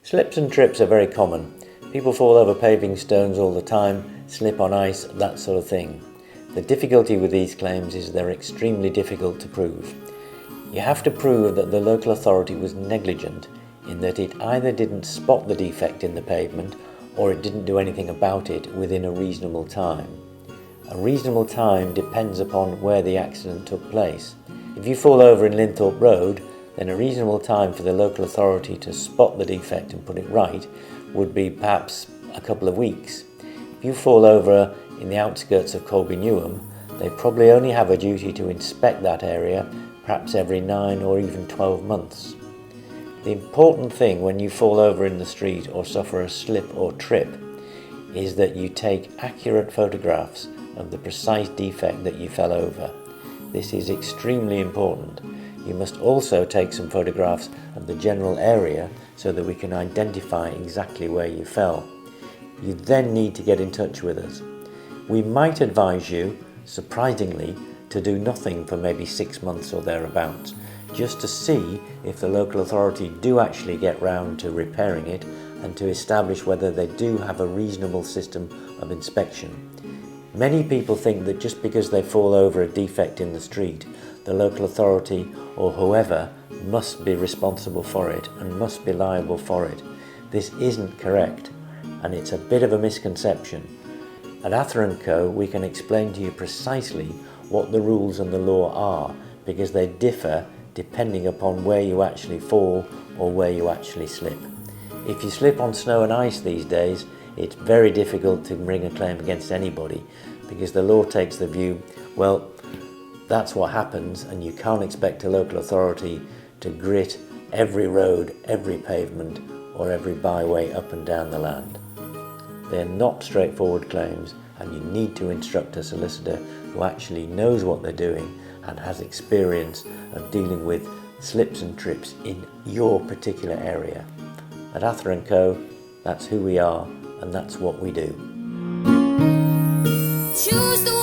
Slips and trips are very common. People fall over paving stones all the time, slip on ice, that sort of thing. The difficulty with these claims is they're extremely difficult to prove. You have to prove that the local authority was negligent in that it either didn't spot the defect in the pavement or it didn't do anything about it within a reasonable time. A reasonable time depends upon where the accident took place. If you fall over in Linthorpe Road, then a reasonable time for the local authority to spot the defect and put it right would be perhaps a couple of weeks. If you fall over in the outskirts of Colby Newham, they probably only have a duty to inspect that area perhaps every 9 or even 12 months. The important thing when you fall over in the street or suffer a slip or trip is that you take accurate photographs of the precise defect that you fell over. This is extremely important. You must also take some photographs of the general area so that we can identify exactly where you fell. You then need to get in touch with us. We might advise you, surprisingly, to do nothing for maybe 6 months or thereabouts, just to see if the local authority do actually get round to repairing it and to establish whether they do have a reasonable system of inspection. Many people think that just because they fall over a defect in the street, the local authority or whoever must be responsible for it and must be liable for it. This isn't correct, and it's a bit of a misconception. At Atha Co, we can explain to you precisely what the rules and the law are, because they differ depending upon where you actually fall or where you actually slip. If you slip on snow and ice these days, it's very difficult to bring a claim against anybody, because the law takes the view, well, that's what happens, and you can't expect a local authority to grit every road, every pavement, or every byway up and down the land. They're not straightforward claims, and you need to instruct a solicitor who actually knows what they're doing and has experience of dealing with slips and trips in your particular area. At Atha Co, that's who we are, and that's what we do. Choose the